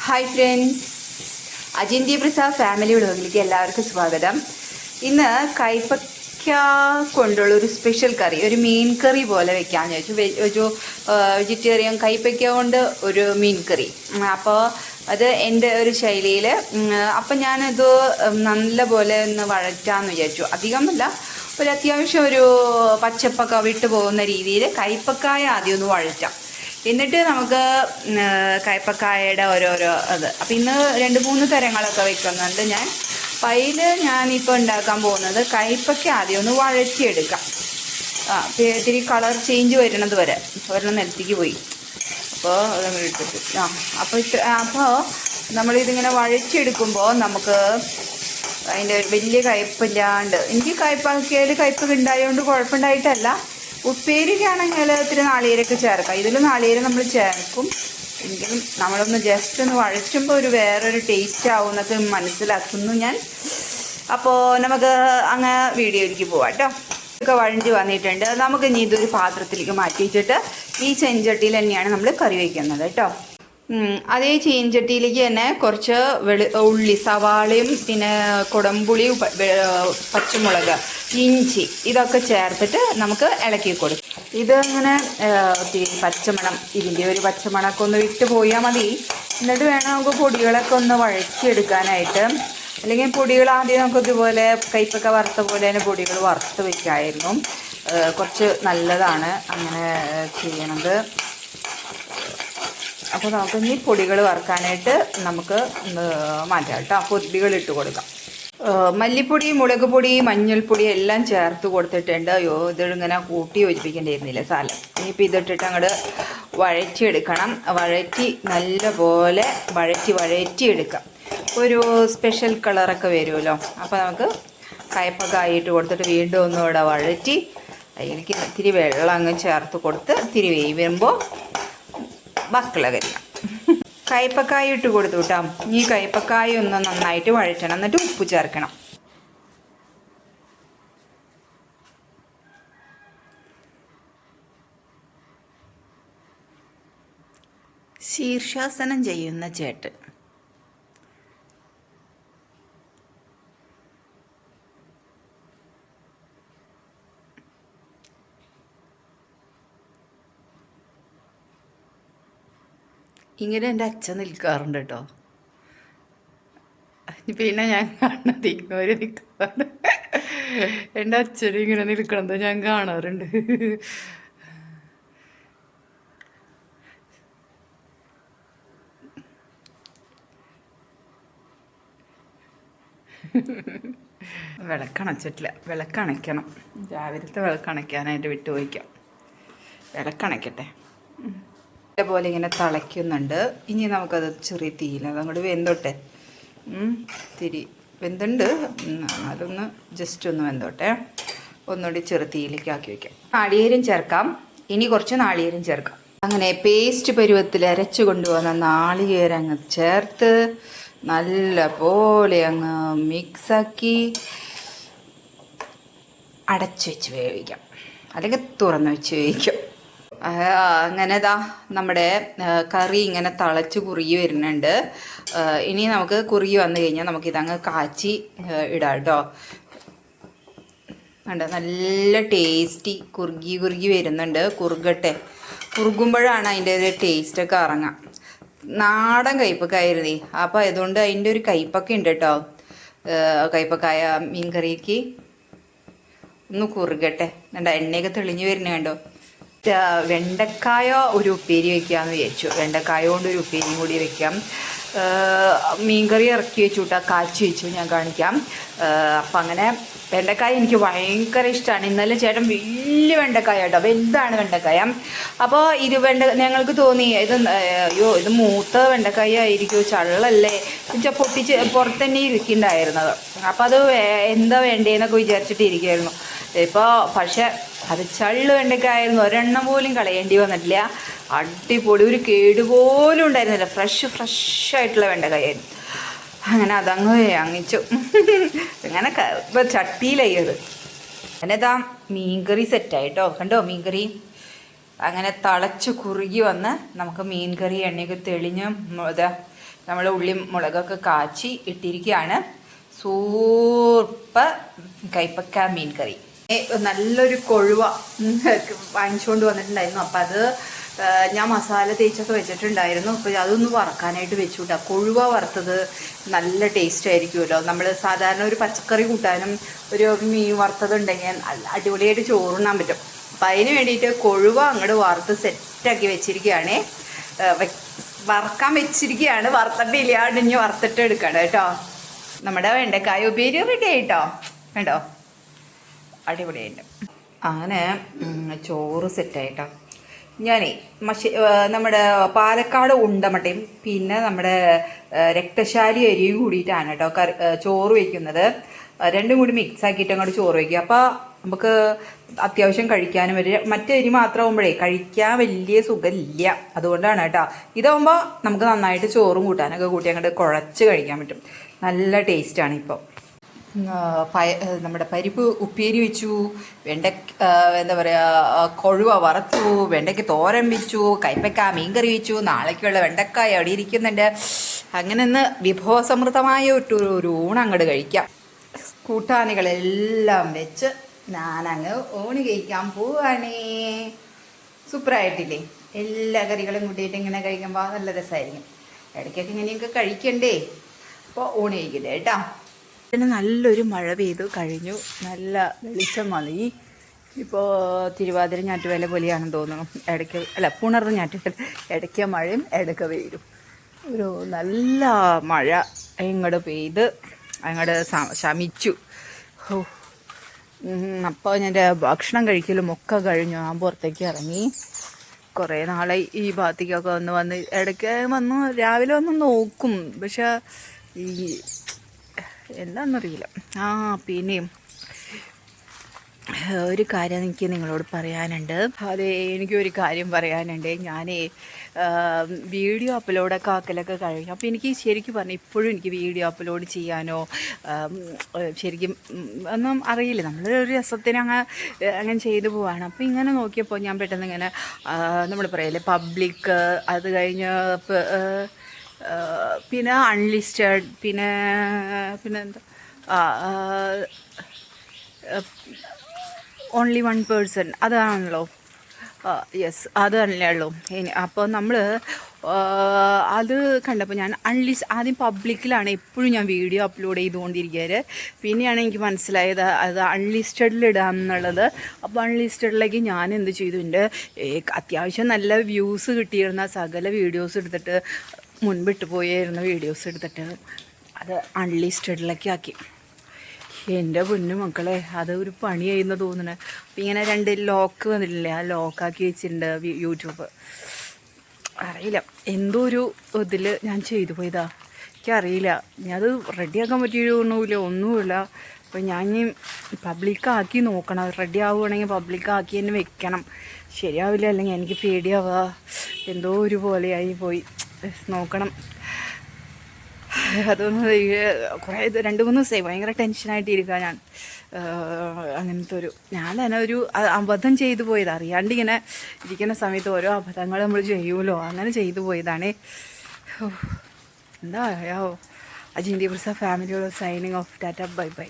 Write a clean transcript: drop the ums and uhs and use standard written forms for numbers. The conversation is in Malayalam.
ഹായ് ഫ്രണ്ട്സ്, അജിന്ത്യ പ്രസാദ് ഫാമിലി വ്ലോഗിലേക്ക് എല്ലാവർക്കും സ്വാഗതം. ഇന്ന് കൈപ്പക്ക കൊണ്ടുള്ള ഒരു സ്പെഷ്യൽ കറി, ഒരു മീൻ കറി പോലെ വെക്കാമെന്ന് ചോദിച്ചു. വെജിറ്റേറിയൻ കൈപ്പക്ക കൊണ്ട് ഒരു മീൻ കറി. അപ്പോൾ അത് എൻ്റെ ഒരു ശൈലിയിൽ. അപ്പം ഞാനത് നല്ല പോലെ ഒന്ന് വഴറ്റാമെന്ന് വിചാരിച്ചു. അധികമല്ല, ഒരു അത്യാവശ്യം ഒരു പച്ചപ്പൊക്കെ വിട്ടു പോകുന്ന രീതിയിൽ കൈപ്പക്കായ ആദ്യം ഒന്ന് വഴറ്റാം. എന്നിട്ട് നമുക്ക് കയ്പ്പക്കായയുടെ ഓരോരോ അപ്പം ഇന്ന് 2-3 തരങ്ങളൊക്കെ വെക്കുന്നുണ്ട് ഞാൻ. അപ്പം അതിൽ ഞാനിപ്പോൾ ഉണ്ടാക്കാൻ പോകുന്നത് കയ്പ്പക്ക ആദ്യം ഒന്ന് വഴറ്റിയെടുക്കാം. ഇത്തിരി കളർ ചേഞ്ച് വരുന്നത് വരെ. ഒരെണ്ണം നിലത്തേക്ക് പോയി, അപ്പോൾ അതങ്ങനെ എടുത്തിട്ട് അപ്പോൾ നമ്മളിതിങ്ങനെ വഴറ്റിയെടുക്കുമ്പോൾ നമുക്ക് അതിൻ്റെ വലിയ കയ്പ്പില്ലാണ്ട്, എനിക്ക് കയ്പ്പക്കയിൽ കയ്പ്പ് ഉണ്ടായതുകൊണ്ട് കുഴപ്പമുണ്ടായിട്ടല്ല. ഉപ്പേരിക്കാണെങ്കിൽ ഇത്തിരി നാളികേരമൊക്കെ ചേർക്കാം. ഇതിൽ നാളികേരം നമ്മൾ ചേർക്കും, എങ്കിലും നമ്മളൊന്ന് ജസ്റ്റ് ഒന്ന് വഴറ്റുമ്പോൾ ഒരു വേറൊരു ടേസ്റ്റ് ആവും എന്നൊക്കെ മനസ്സിലാക്കുന്നു ഞാൻ. അപ്പോൾ നമുക്ക് അങ്ങ് വീഡിയോയിലേക്ക് പോവാം കേട്ടോ. ഒക്കെ വഴണ്ടി വന്നിട്ടുണ്ട്. നമുക്ക് ഇനി ഇതൊരു പാത്രത്തിലേക്ക് മാറ്റി വെച്ചിട്ട് ഈ ചെഞ്ചട്ടിയിൽ തന്നെയാണ് നമ്മൾ കറി വയ്ക്കുന്നത് കേട്ടോ. അതേ ചീൻചട്ടിയിലേക്ക് തന്നെ കുറച്ച് ഉള്ളി, സവാളയും പിന്നെ കുടംപുളി, പച്ചമുളക്, ഇഞ്ചി ഇതൊക്കെ ചേർത്തിട്ട് നമുക്ക് ഇളക്കി കൊടുക്കും. ഇതങ്ങനെ പച്ചമണം, ഇതിൻ്റെ ഒരു പച്ചമണമൊക്കെ ഒന്ന് വിട്ട് പോയാൽ മതി. എന്നിട്ട് വേണം നമുക്ക് പൊടികളൊക്കെ ഒന്ന് വഴറ്റിയെടുക്കാനായിട്ട്. അല്ലെങ്കിൽ പൊടികൾ ആദ്യം നമുക്ക് ഇതുപോലെ കയ്പ്പക്ക വറുത്ത പോലെ തന്നെ പൊടികൾ വറുത്ത് വയ്ക്കാമായിരുന്നു. കുറച്ച് നല്ലതാണ് അങ്ങനെ ചെയ്യണത്. അപ്പോൾ നമുക്ക് ഇനി പൊടികൾ വറുക്കാനായിട്ട് നമുക്ക് മാറ്റാം കേട്ടോ. പൊടികൾ ഇട്ട് കൊടുക്കാം. മല്ലിപ്പൊടി, മുളക് പൊടി, മഞ്ഞൾപ്പൊടി എല്ലാം ചേർത്ത് കൊടുത്തിട്ടുണ്ട്. ഇതിങ്ങനെ കൂട്ടി യോജിപ്പിക്കേണ്ടിയിരുന്നില്ല സാലം. ഇനിയിപ്പോൾ ഇതിട്ടിട്ട് അങ്ങോട്ട് വഴറ്റിയെടുക്കണം. വഴറ്റി നല്ലപോലെ വഴറ്റിയെടുക്കാം. ഒരു സ്പെഷ്യൽ കളറൊക്കെ വരുമല്ലോ. അപ്പോൾ നമുക്ക് കയ്പ്പക്കായിട്ട് കൊടുത്തിട്ട് വീണ്ടും ഒന്നുകൂടെ വഴറ്റി അതിലേക്ക് ഇത്തിരി വെള്ളം അങ്ങ് ചേർത്ത് കൊടുത്ത് ഇത്തിരി വേവുമ്പോൾ മക്കളെ കരിയാം. കയ്പ്പക്കായ ഇട്ട് കൊടുത്തു കേട്ടോ. ഈ കയ്പ്പക്കായ ഒന്ന് നന്നായിട്ട് വഴറ്റണം. എന്നിട്ട് ഉപ്പ് ചേർക്കണം. ശീർഷാസനം ചെയ്യുന്ന ചേട്ടൻ. ഇങ്ങനെ എൻ്റെ അച്ഛൻ നിൽക്കാറുണ്ട് കേട്ടോ. പിന്നെ ഞാൻ കാണുന്നത് ഇങ്ങനെ നിൽക്കാറുണ്ട്. എൻ്റെ അച്ഛനും ഇങ്ങനെ നിൽക്കണത് ഞാൻ കാണാറുണ്ട്. വിളക്കണച്ചിട്ടില്ല, വിളക്കണയ്ക്കണം. രാവിലത്തെ വിളക്കണയ്ക്കാനായിട്ട് വിട്ടു പോയിക്കാം. വിളക്കണയ്ക്കട്ടെ. പോലെ ഇങ്ങനെ തിളയ്ക്കുന്നുണ്ട്. ഇനി നമുക്കത് ചെറിയ തീയിൽ അതങ്ങോട്ട് വെന്തോട്ടെ. തിരി വെന്തുണ്ട്, അതൊന്ന് ജസ്റ്റ് ഒന്ന് വെന്തോട്ടെ. ഒന്നുകൂടി ചെറു തീയിലേക്ക് ആക്കി വയ്ക്കാം. നാളികേരം ചേർക്കാം. ഇനി കുറച്ച് നാളികേരം ചേർക്കാം. അങ്ങനെ പേസ്റ്റ് പരുവത്തിൽ അരച്ചു കൊണ്ടുവന്ന നാളികേരം അങ്ങ് ചേർത്ത് നല്ല പോലെ അങ്ങ് മിക്സാക്കി അടച്ചു വെച്ച് വേവിക്കാം, അല്ലെങ്കിൽ തുറന്ന് വെച്ച് വേവിക്കാം. അങ്ങനെ നമ്മുടെ കറി ഇങ്ങനെ തിളച്ച് കുറുകി വരുന്നുണ്ട്. ഇനി നമുക്ക് കുറുകി വന്നു കഴിഞ്ഞാൽ നമുക്കിതങ്ങ് കാച്ചി ഇടാം കേട്ടോ. ഉണ്ട്, നല്ല ടേസ്റ്റി കുറുകി വരുന്നുണ്ട്. കുറുകുമ്പോഴാണ് അതിൻ്റെ ഒരു ടേസ്റ്റൊക്കെ ഇറങ്ങാം. നാടൻ കയ്പ്പക്കായിരുന്നേ. അപ്പോൾ അതുകൊണ്ട് അതിൻ്റെ ഒരു കയ്പ്പൊക്കെ ഉണ്ട് കേട്ടോ. കയ്പ്പക്കായ മീൻ കറിക്ക് ഒന്ന് കുറുകട്ടെ. ഉണ്ട്, എണ്ണയൊക്കെ തെളിഞ്ഞ് വരുന്ന കണ്ടോ. വെണ്ടക്കായ ഒരു ഉപ്പേരി വയ്ക്കാമെന്ന് വിചാരിച്ചു. വെണ്ടക്കായ കൊണ്ട് ഒരു ഉപ്പേരിയും കൂടി വയ്ക്കാം. മീൻകറി ഇറക്കി വെച്ചു കേട്ടോ, കാച്ചി വെച്ചു, ഞാൻ കാണിക്കാം. അപ്പം അങ്ങനെ വെണ്ടക്കായ എനിക്ക് ഭയങ്കര ഇഷ്ടമാണ്. ഇന്നലെ ചേട്ടൻ വലിയ വെണ്ടക്കായ കേട്ടോ, വലുതാണ് വെണ്ടക്കായ. അപ്പോൾ ഞങ്ങൾക്ക് തോന്നി ഇത് മൂത്ത വെണ്ടക്കായ ആയിരിക്കും, ചള്ളല്ലേ എന്നുവെച്ചാൽ പൊട്ടിച്ച് പുറത്ത് തന്നെ ഇരിക്കുന്നുണ്ടായിരുന്നത്. അപ്പോൾ അത് എന്താ വേണ്ടതെന്നൊക്കെ വിചാരിച്ചിട്ട് ഇരിക്കുമായിരുന്നു. ഇപ്പോൾ പക്ഷെ അത് ചള്ളു വെണ്ടക്കായിരുന്നു. ഒരെണ്ണം പോലും കളയേണ്ടി വന്നിട്ടില്ല. അടിപൊളി, ഒരു കേടുപോലും ഉണ്ടായിരുന്നില്ല. ഫ്രഷായിട്ടുള്ള വെണ്ടക്കായായിരുന്നു. അങ്ങനെ അതങ്ങ് വാങ്ങിച്ചു. അങ്ങനെ ഇപ്പോൾ ചട്ടിയിലായത്. അങ്ങനെ ഇതാ മീൻകറി സെറ്റായിട്ടോ. കണ്ടോ മീൻകറി അങ്ങനെ തിളച്ച് കുറുകി വന്ന് നമുക്ക് മീൻകറി എണ്ണയൊക്കെ തെളിഞ്ഞ് ഇതാ നമ്മൾ ഉള്ളിയും മുളകൊക്കെ കാച്ചി ഇട്ടിരിക്കുകയാണ്. സൂപ്പർ കൈപ്പക്ക മീൻ കറി. നല്ലൊരു കൊഴുവ വാങ്ങിച്ചുകൊണ്ട് വന്നിട്ടുണ്ടായിരുന്നു. അപ്പം അത് ഞാൻ മസാല തേച്ചൊക്കെ വെച്ചിട്ടുണ്ടായിരുന്നു. അപ്പോൾ അതൊന്ന് വറക്കാനായിട്ട് വെച്ചു കൂട്ടാ. കൊഴുവ വറുത്തത് നല്ല ടേസ്റ്റ് ആയിരിക്കുമല്ലോ. നമ്മൾ സാധാരണ ഒരു പച്ചക്കറി കൂട്ടാനും ഒരു മീൻ വറുത്തതുണ്ടെങ്കിൽ അടിപൊളിയായിട്ട് ചോറുണ്ണാൻ പറ്റും. അപ്പം അതിന് വേണ്ടിയിട്ട് കൊഴുവ അങ്ങോട്ട് വറുത്ത് സെറ്റാക്കി വെച്ചിരിക്കുകയാണേ. വറക്കാൻ വെച്ചിരിക്കുകയാണ്, വറുത്തിട്ടില്ല. ഇനി വറുത്തിട്ട് എടുക്കണം കേട്ടോ. നമ്മുടെ വെണ്ടക്കായ ഉപ്പേരി റെഡി ആയിട്ടോ. വേണ്ടോ, അടിപൊളിയായിട്ട്. അങ്ങനെ ചോറ് സെറ്റായിട്ടോ. ഞാനേ നമ്മുടെ പാലക്കാട് ഉണ്ടമട്ടയും പിന്നെ നമ്മുടെ രക്തശാലി അരിയും കൂടിയിട്ടാണ് കേട്ടോ ചോറ് വയ്ക്കുന്നത്. രണ്ടും കൂടി മിക്സ് ആക്കിയിട്ട് അങ്ങോട്ട് ചോറ് വയ്ക്കുക. അപ്പോൾ നമുക്ക് അത്യാവശ്യം കഴിക്കാനും മറ്റേ അരി മാത്രമാകുമ്പോഴേ കഴിക്കാൻ വലിയ സുഖമില്ല. അതുകൊണ്ടാണ് കേട്ടോ. ഇതാകുമ്പോൾ നമുക്ക് നന്നായിട്ട് ചോറും കൂട്ടാനൊക്കെ കൂട്ടി അങ്ങോട്ട് കുഴച്ച് കഴിക്കാൻ പറ്റും. നല്ല ടേസ്റ്റാണ്. ഇപ്പോൾ നമ്മുടെ പരിപ്പ് ഉപ്പേരി വെച്ചു, എന്താ പറയുക, കൊഴുവ വറുത്തു, വെണ്ടയ്ക്ക് തോരൻ വെച്ചു, കൈപ്പക്ക മീൻകറി വെച്ചു, നാളേക്കുള്ള വെണ്ടക്കായ അവിടെ ഇരിക്കുന്നുണ്ട്. അങ്ങനെ ഒന്ന് വിഭവസമൃദ്ധമായ ഒരു ഊണ് അങ്ങോട്ട് കഴിക്കാം. കൂട്ടാനുകളെല്ലാം വെച്ച് ഞാനങ്ങ് ഊണ് കഴിക്കാൻ പോവാണേ. സൂപ്പറായിട്ടില്ലേ? എല്ലാ കറികളും കൂട്ടിയിട്ട് ഇങ്ങനെ കഴിക്കുമ്പോൾ നല്ല രസമായിരിക്കും. ഇടയ്ക്കൊക്കെ ഇങ്ങനെയൊക്കെ കഴിക്കണ്ടേ. അപ്പോൾ ഊണ് കഴിക്കട്ടെ കേട്ടോ. പിന്നെ നല്ലൊരു മഴ പെയ്തു കഴിഞ്ഞു. നല്ല വെളിച്ചം വന്നു. ഇപ്പോൾ തിരുവാതിര ഞാറ്റുവേല പോലെയാണെന്ന് തോന്നുന്നു. ഇടയ്ക്ക് അല്ല, പുണർന്ന് ഞാറ്റുവേല. ഇടയ്ക്ക് മഴയും ഇടയ്ക്ക് വെയിലും. ഒരു നല്ല മഴ ഇങ്ങോട്ട് പെയ്ത് അങ്ങോട്ട് ശമിച്ചു. അപ്പോൾ എൻ്റെ ഭക്ഷണം കഴിക്കലും ഒക്കെ കഴിഞ്ഞു. ഞാൻ പുറത്തേക്ക് ഇറങ്ങി. കുറേ നാളായി ഈ ഭാഗത്തേക്കൊക്കെ വന്ന് ഇടയ്ക്ക് വന്ന് രാവിലെ വന്ന് നോക്കും. പക്ഷെ ഈ എന്താണെന്നറിയില്ല. പിന്നെയും ഒരു കാര്യം എനിക്ക് നിങ്ങളോട് പറയാനുണ്ട്. അതെ, എനിക്കൊരു കാര്യം പറയാനുണ്ട്. ഞാൻ വീഡിയോ അപ്ലോഡൊക്കെ ആക്കലൊക്കെ കഴിഞ്ഞു. അപ്പോൾ എനിക്ക് ശരിക്കും പറഞ്ഞാൽ ഇപ്പോഴും എനിക്ക് വീഡിയോ അപ്ലോഡ് ചെയ്യാനോ ശരിക്കും ഒന്നും അറിയില്ല. നമ്മളൊരു രസത്തിന് അങ്ങനെ ചെയ്തു പോവാണ്. അപ്പോൾ ഇങ്ങനെ നോക്കിയപ്പോൾ ഞാൻ പെട്ടെന്ന് ഇങ്ങനെ നമ്മൾ പറയല്ലേ പബ്ലിക്, അത് കഴിഞ്ഞ് പിന്നെ അൺലിസ്റ്റഡ്, പിന്നെ എന്താ ഓൺലി 1 പേഴ്സൺ, അതാണല്ലോ. യെസ്, അതല്ലേ ഉള്ളൂ. അപ്പോൾ നമ്മൾ അത് കണ്ടപ്പോൾ ഞാൻ ആദ്യം പബ്ലിക്കിലാണ് എപ്പോഴും ഞാൻ വീഡിയോ അപ്ലോഡ് ചെയ്തുകൊണ്ടിരിക്കുകയാണ്. പിന്നെയാണ് എനിക്ക് മനസ്സിലായത് അത് അൺലിസ്റ്റഡിലിടാം എന്നുള്ളത്. അപ്പോൾ അൺലിസ്റ്റഡിലേക്ക് ഞാൻ എന്ത് ചെയ്തു, എൻ്റെ അത്യാവശ്യം നല്ല വ്യൂസ് കിട്ടിയിരുന്ന സകല വീഡിയോസ് എടുത്തിട്ട്, മുൻപിട്ട് പോയിരുന്ന വീഡിയോസ് എടുത്തിട്ട് അത് അൺലിസ്റ്റഡിലേക്ക് ആക്കി. എൻ്റെ പൊന്നു മക്കളെ, അത് ഒരു പണിയായിരുന്നു തോന്നുന്നത്. അപ്പം ഇങ്ങനെ 2 ലോക്ക് വന്നിട്ടില്ലേ, ആ ലോക്കാക്കി വെച്ചിട്ടുണ്ട് യൂട്യൂബ്. അറിയില്ല, എന്തോ ഒരു ഇതിൽ ഞാൻ ചെയ്തു പോയതാ. എനിക്കറിയില്ല, അത് റെഡിയാക്കാൻ ഒന്നുമില്ല. അപ്പം ഞാൻ പബ്ലിക്കാക്കി നോക്കണം. റെഡി ആവുകയാണെങ്കിൽ പബ്ലിക്കാക്കി തന്നെ വെക്കണം. ശരിയാവില്ല, അല്ലെങ്കിൽ എനിക്ക് പേടിയാവുക. എന്തോ ഒരു പോലെയായി പോയി. നോക്കണം. അതൊന്ന് കുറേ 2-3 ദിവസമായി ഭയങ്കര ടെൻഷനായിട്ടിരിക്കുക ഞാൻ. അങ്ങനത്തെ ഞാൻ തന്നെ ഒരു അബദ്ധം ചെയ്തു പോയത്. അറിയാണ്ട് ഇങ്ങനെ ഇരിക്കുന്ന സമയത്ത് ഓരോ അബദ്ധങ്ങൾ നമ്മൾ ചെയ്യുമല്ലോ, അങ്ങനെ ചെയ്തു പോയതാണേ. എന്താ അജിന്ത്യ പ്രസാദ് ഫാമിലിയോട് signing off. Tata, bye by.